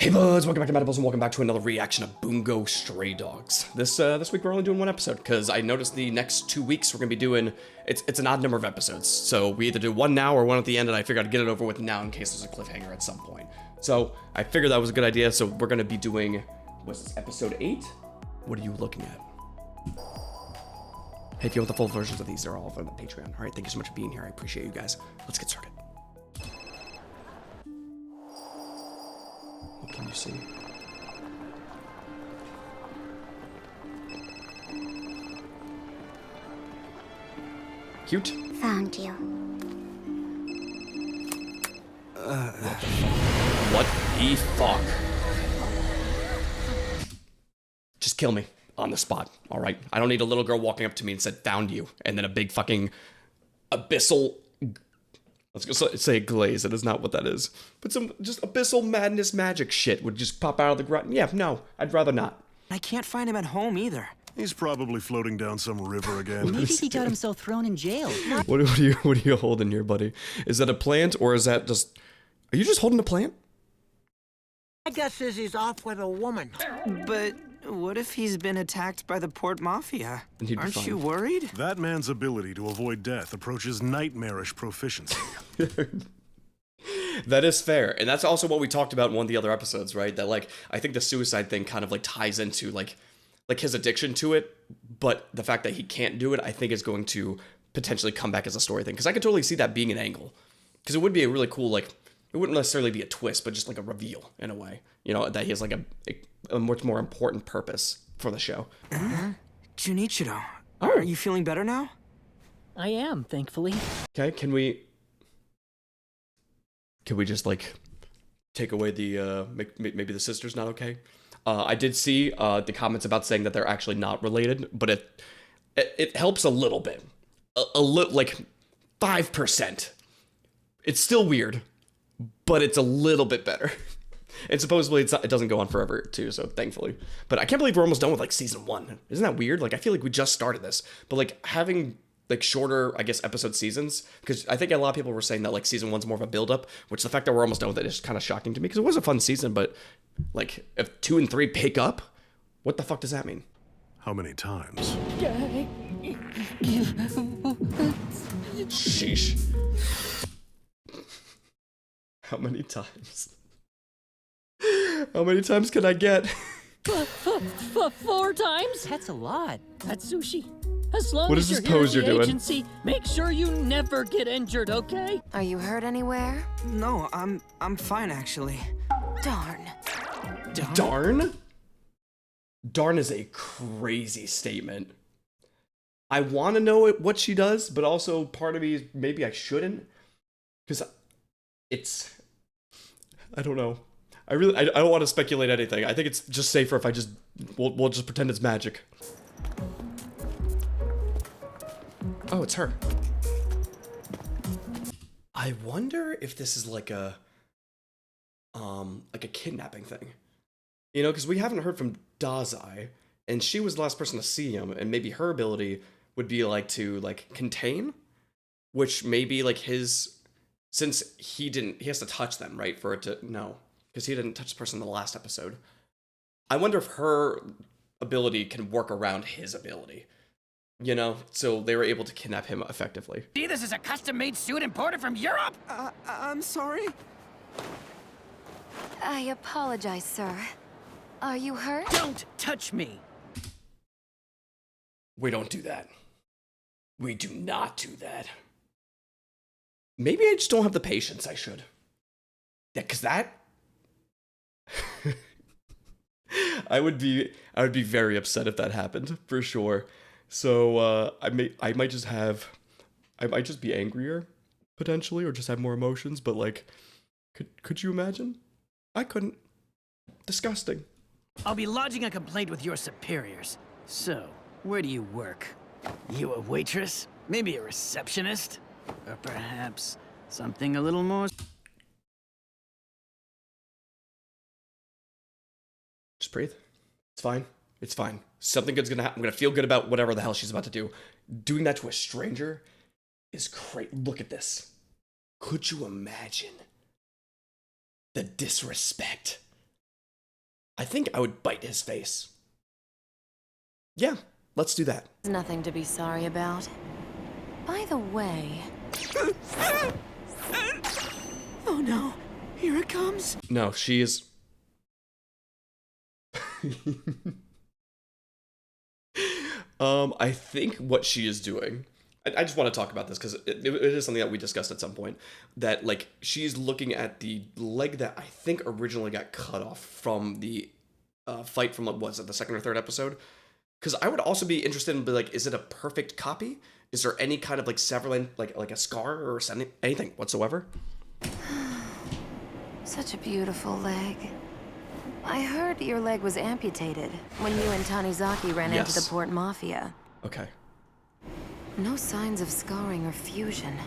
Hey buds, welcome back to Metables and welcome back to another reaction of Bungo Stray Dogs. This week we're only doing one episode because I noticed the next 2 weeks we're gonna be doing it's an odd number of episodes. So we either do one now or one at the end, and I figured I'd get it over with now in case there's a cliffhanger at some point. So I figured that was a good idea. So we're gonna be doing what's this, episode 8? What are you looking at? Hey, if you want the full versions of these, they're all over on the Patreon. Alright, thank you so much for being here. I appreciate you guys. Let's get started. What can you see? Cute. Found you. What the fuck? Just kill me on the spot, all right? I don't need a little girl walking up to me and said, "Found you," and then a big fucking abyssal. Let's go say glaze. That is not what that is. But some just abyssal madness magic shit would just pop out of the ground. Yeah, no, I'd rather not. I can't find him at home either. He's probably floating down some river again. Maybe he got himself thrown in jail. What are you holding here, buddy? Is that a plant or is that just? Are you just holding a plant? I guess he's off with a woman. But what if he's been attacked by the Port Mafia? And he'd be Aren't fine. you worried? That man's ability to avoid death approaches nightmarish proficiency. That is fair, and that's also what we talked about in one of the other episodes, right? That like I think the suicide thing kind of like ties into like his addiction to it, but the fact that he can't do it, I think is going to potentially come back as a story thing. Because I could totally see that being an angle, because it would be a really cool like it wouldn't necessarily be a twist, but just like a reveal in a way, you know, that he has like a much more important purpose for the show. Junichiro, Oh. are you feeling better now? I am, thankfully. Okay, can we just like take away the maybe the sister's not okay? I did see the comments about saying that they're actually not related, but it helps a little bit, a little like 5%. It's still weird, but it's a little bit better. And supposedly it doesn't go on forever too, so thankfully. But I can't believe we're almost done with like season 1. Isn't that weird? Like I feel like we just started this, but like having like shorter, I guess, episode seasons, because I think a lot of people were saying that like season 1's more of a build up, which the fact that we're almost done with it is kind of shocking to me because it was a fun season, but like if 2 and 3 pick up, what the fuck does that mean? How many times? Sheesh. How many times? How many times can I get? 4 times? That's a lot. That's sushi. As long What as is you're this here pose at you're the doing? agency, make sure you never get injured, okay? Are you hurt anywhere? No, I'm fine actually. Darn. Darn? Darn is a crazy statement. I want to know what she does, but also part of me is maybe I shouldn't, because it's, I don't know. I don't want to speculate anything. I think it's just safer if I just, we'll just pretend it's magic. Oh, it's her. I wonder if this is like a kidnapping thing. You know, because we haven't heard from Dazai, and she was the last person to see him, and maybe her ability would be like to like contain, which maybe like his, since he has to touch them, right, for it to, no, because he didn't touch the person in the last episode. I wonder if her ability can work around his ability, you know, so they were able to kidnap him effectively. See, this is a custom-made suit imported from Europe. I'm sorry. I apologize, sir. Are you hurt? Don't touch me. We don't do that. We do not do that. Maybe I just don't have the patience I should. Yeah, because that... I would be very upset if that happened, for sure. So I might just be angrier, potentially, or just have more emotions, but like, could you imagine? I couldn't. Disgusting. I'll be lodging a complaint with your superiors. So, where do you work? You a waitress? Maybe a receptionist? Or perhaps something a little more... Just breathe. It's fine. It's fine. Something good's gonna happen. I'm gonna feel good about whatever the hell she's about to do. Doing that to a stranger is great. Look at this. Could you imagine the disrespect I think I would bite his face. Yeah, let's do that. There's nothing to be sorry about. By the way... Oh no, here it comes. No, she is... I think what she is doing... I just want to talk about this because it is something that we discussed at some point. That, like, she's looking at the leg that I think originally got cut off from the fight from, what was it, the second or third episode? Because I would also be interested in, like, is it a perfect copy? Is there any kind of, like, several, like a scar or anything whatsoever? Such a beautiful leg. I heard your leg was amputated when you and Tanizaki ran into the Port Mafia. Okay. No signs of scarring or fusion.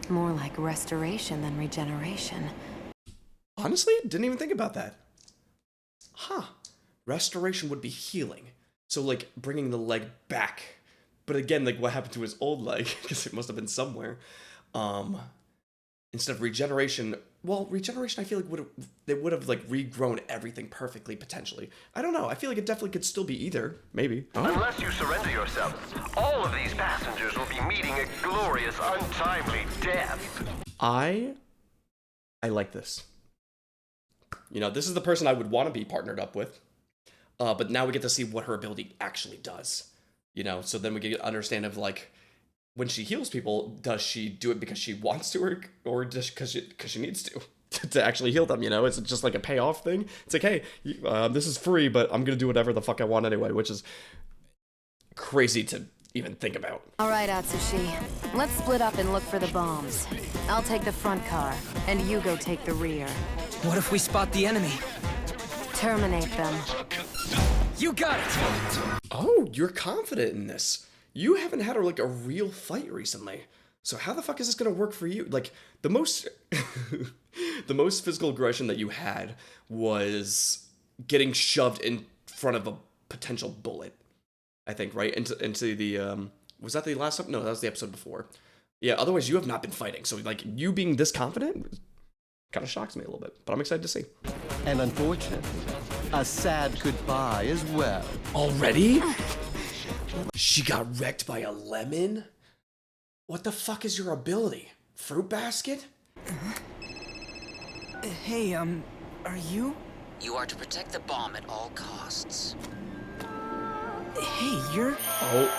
More like restoration than regeneration. Honestly, didn't even think about that. Huh. Restoration would be healing. So, like, bringing the leg back. But again, like, what happened to his old leg? Because it must have been somewhere. Instead of regeneration... Well, regeneration, I feel like they would have, like, regrown everything perfectly, potentially. I don't know. I feel like it definitely could still be either. Maybe. Unless you surrender yourself, all of these passengers will be meeting a glorious, untimely death. I like this. You know, this is the person I would want to be partnered up with. But now we get to see what her ability actually does. You know, so then we get an understanding of, like, when she heals people, does she do it because she wants to, or just because she needs to actually heal them? You know, is it just like a payoff thing? It's like, hey, this is free, but I'm gonna do whatever the fuck I want anyway, which is crazy to even think about. All right, Atsushi. Let's split up and look for the bombs. I'll take the front car, and you go take the rear. What if we spot the enemy? Terminate them. You got it! Oh, you're confident in this. You haven't had a real fight recently. So how the fuck is this gonna work for you? Like, the most the most physical aggression that you had was getting shoved in front of a potential bullet. I think, right? Into the was that the last episode? No, that was the episode before. Yeah, otherwise you have not been fighting. So, like, you being this confident kind of shocks me a little bit, but I'm excited to see. And unfortunately, a sad goodbye as well. Already? She got wrecked by a lemon? What the fuck is your ability? Fruit basket? Hey, are you? You are to protect the bomb at all costs. Hey, you're... Oh.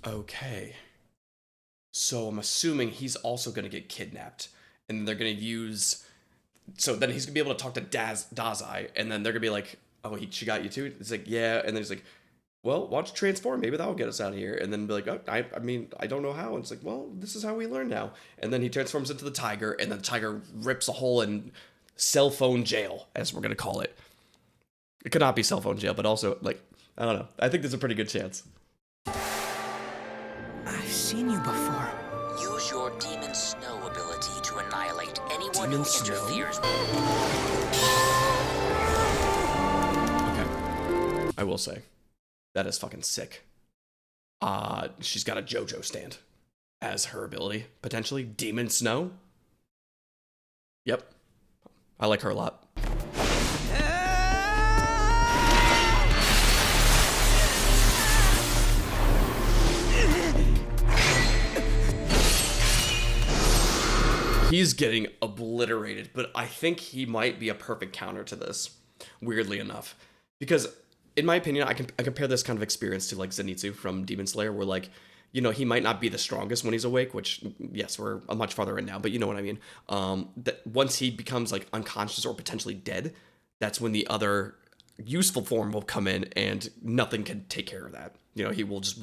Okay. Okay. So I'm assuming he's also gonna get kidnapped. And then they're gonna use... So then he's gonna be able to talk to Dazai, and then they're gonna be like, oh, she got you too? It's like, yeah. And then he's like, well, why don't you transform? Maybe that'll get us out of here. And then be like, oh, I mean, I don't know how. And it's like, well, this is how we learn now. And then he transforms into the tiger, and then the tiger rips a hole in cell phone jail, as we're going to call it. It could not be cell phone jail, but also, like, I don't know. I think there's a pretty good chance. I've seen you before. Use your Demon Snow ability to annihilate anyone Demon who Snow? interferes. Okay. I will say, that is fucking sick. She's got a JoJo stand as her ability, potentially. Demon Snow? Yep. I like her a lot. He's getting obliterated, but I think he might be a perfect counter to this, weirdly enough. Because, in my opinion, I compare this kind of experience to, like, Zenitsu from Demon Slayer, where, like, you know, he might not be the strongest when he's awake, which, yes, we're much farther in now, but you know what I mean. That once he becomes, like, unconscious or potentially dead, that's when the other useful form will come in, and nothing can take care of that. You know, he will just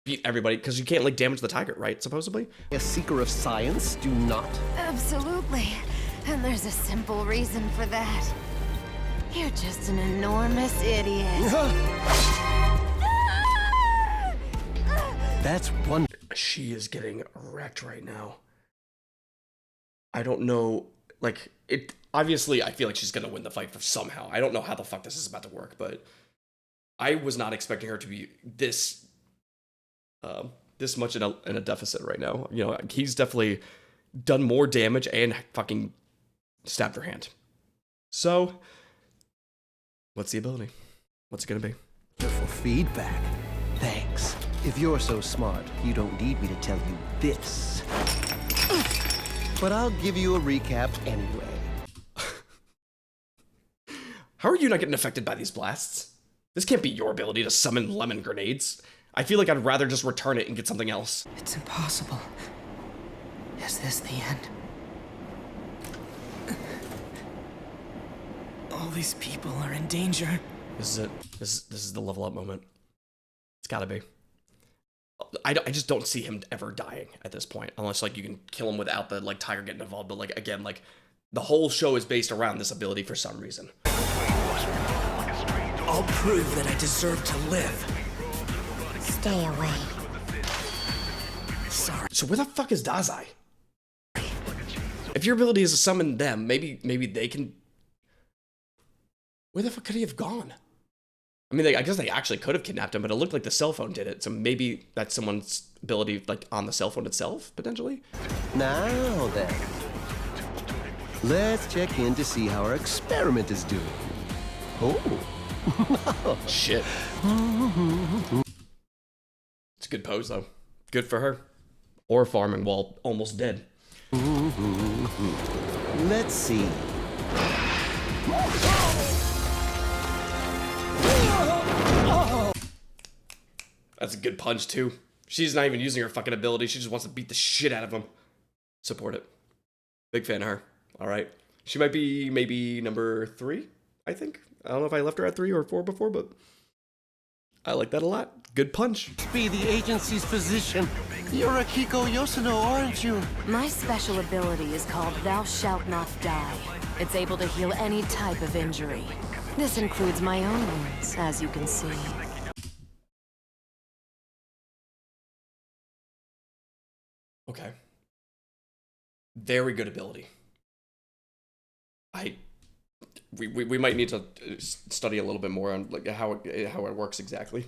beat everybody, because you can't, like, damage the tiger, right, supposedly? A seeker of science, do not. Absolutely. And there's a simple reason for that. You're just an enormous idiot. That's one. She is getting wrecked right now. I don't know, like, it, obviously, I feel like she's gonna win the fight for somehow. I don't know how the fuck this is about to work, but I was not expecting her to be this much in a deficit right now. You know, he's definitely done more damage and fucking stabbed her hand. So, what's the ability? What's it gonna be? For feedback. Thanks. If you're so smart, you don't need me to tell you this. But I'll give you a recap anyway. How are you not getting affected by these blasts? This can't be your ability to summon lemon grenades. I feel like I'd rather just return it and get something else. It's impossible. Is this the end? All these people are in danger. This is it. This is the level up moment. It's gotta be. I just don't see him ever dying at this point, unless like you can kill him without the like tiger getting involved. But like again, like the whole show is based around this ability for some reason. I'll prove that I deserve to live. Stay away. Sorry. So where the fuck is Dazai? If your ability is to summon them, maybe they can. Where the fuck could he have gone? I mean, I guess they actually could have kidnapped him, but it looked like the cell phone did it. So maybe that's someone's ability, like on the cell phone itself, potentially. Now then, let's check in to see how our experiment is doing. Oh, shit. It's a good pose, though. Good for her. Or farming while almost dead. Let's see. That's a good punch, too. She's not even using her fucking ability. She just wants to beat the shit out of him. Support it. Big fan of her. All right. She might be maybe number 3, I think. I don't know if I left her at 3 or 4 before, but I like that a lot. Good punch. Be the agency's physician. You're Akiko Yoshino, aren't you? My special ability is called Thou Shalt Not Die. It's able to heal any type of injury. This includes my own wounds, as you can see. Okay. Very good ability. We might need to study a little bit more on like how it works exactly.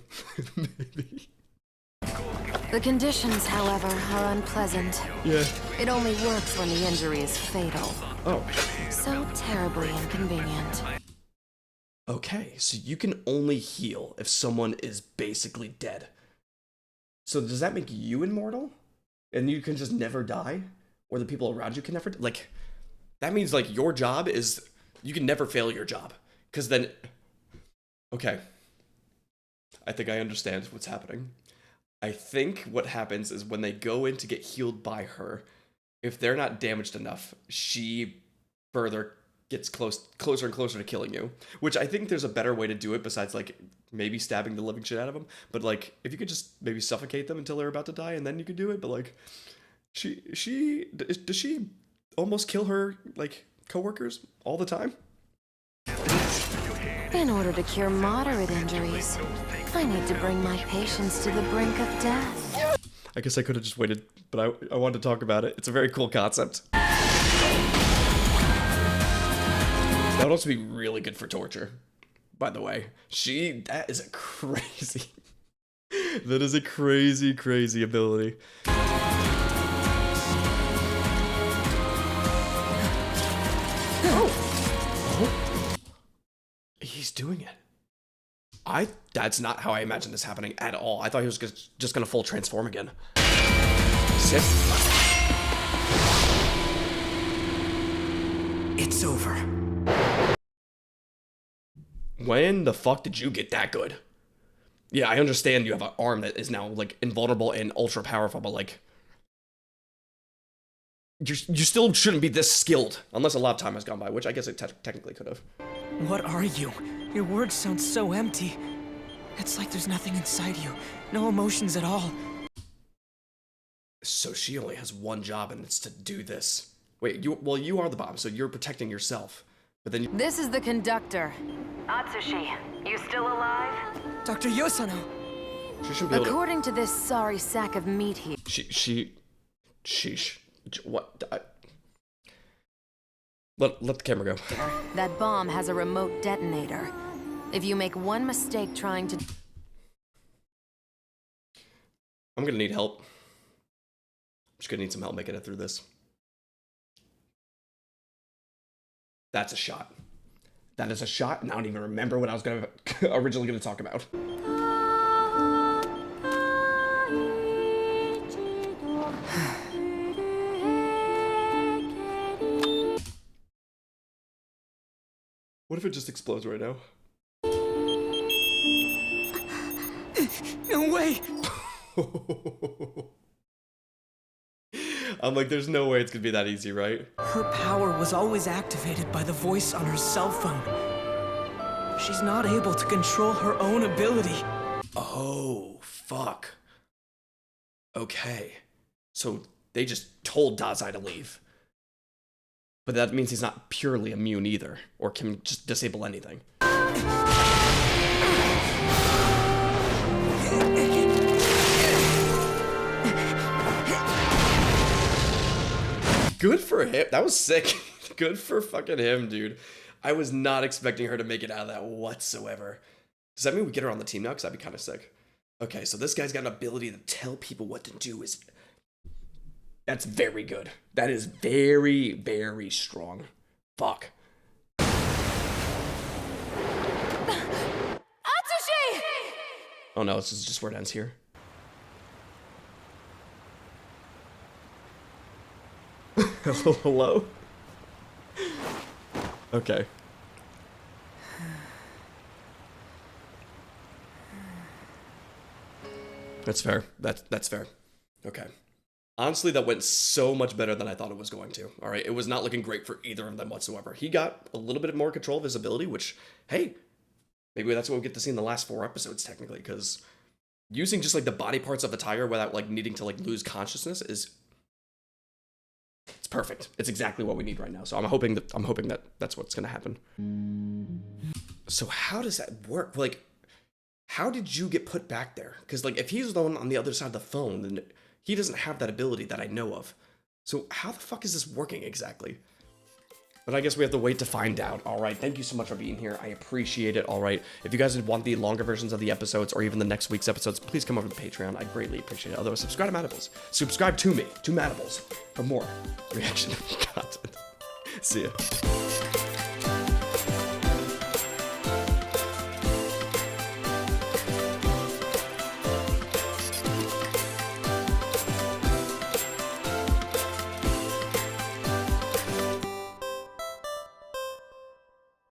Maybe. The conditions, however, are unpleasant. Yeah. It only works when the injury is fatal. Oh. So terribly inconvenient. Okay, so you can only heal if someone is basically dead. So does that make you immortal? And you can just never die? Or the people around you can never... Like, that means, like, your job is... You can never fail your job. Because then... Okay. I think I understand what's happening. I think what happens is when they go in to get healed by her, if they're not damaged enough, she further gets closer and closer to killing you. Which I think there's a better way to do it besides, like, maybe stabbing the living shit out of them. But, like, if you could just maybe suffocate them until they're about to die and then you could do it. But, like, does she almost kill her, like, coworkers all the time? In order to cure moderate injuries, I need to bring my patients to the brink of death. I guess I could have just waited, but I wanted to talk about it. It's a very cool concept. That would also be really good for torture, by the way. That is a crazy... that is a crazy, crazy ability. He's doing it. That's not how I imagined this happening at all. I thought he was just gonna full transform again. Sit. It's over. When the fuck did you get that good? Yeah, I understand you have an arm that is now, like, invulnerable and ultra powerful, but, like... You still shouldn't be this skilled, unless a lot of time has gone by, which I guess it technically could have. What are you? Your words sound so empty. It's like there's nothing inside you. No emotions at all. So she only has one job, and it's to do this. Wait, you are the bomb, so you're protecting yourself. But then This is the conductor. Atsushi, you still alive? Dr. Yosano! She should be able to... According to this sorry sack of meat here... Sheesh. What? Let the camera go. That bomb has a remote detonator. If you make one mistake trying to... I'm gonna need help. I'm just gonna need some help making it through this. That's a shot. That is a shot, and I don't even remember what I was gonna originally gonna talk about. What if it just explodes right now? No way! I'm like, there's no way it's gonna be that easy, right? Her power was always activated by the voice on her cell phone. She's not able to control her own ability. Oh, fuck. Okay. So they just told Dazai to leave. But that means he's not purely immune either, or can just disable anything. Good for him. That was sick. Good for fucking him, dude. I was not expecting her to make it out of that whatsoever. Does that mean we get her on the team now? Because that'd be kind of sick. Okay, so this guy's got an ability to tell people what to do. That's very good. That is very, very strong. Fuck. Atsushi! Oh no, this is just where it ends here. Hello? Okay. That's fair. That's fair. Okay. Honestly, that went so much better than I thought it was going to. All right, it was not looking great for either of them whatsoever. He got a little bit more control of his ability, which, hey, maybe that's what we get to see in the last 4 episodes, technically, because using just, like, the body parts of the tiger without, like, needing to, like, lose consciousness is... It's perfect. It's exactly what we need right now. So I'm hoping that that's what's going to happen. So how does that work? Like, how did you get put back there? Because, like, if he's the one on the other side of the phone, then he doesn't have that ability that I know of. So how the fuck is this working exactly? But I guess we have to wait to find out. All right, thank you so much for being here. I appreciate it. All right, if you guys want the longer versions of the episodes or even the next week's episodes, please come over to Patreon. I greatly appreciate it. Otherwise, subscribe to Matables. Subscribe to me, to Matables, for more reaction content. See ya.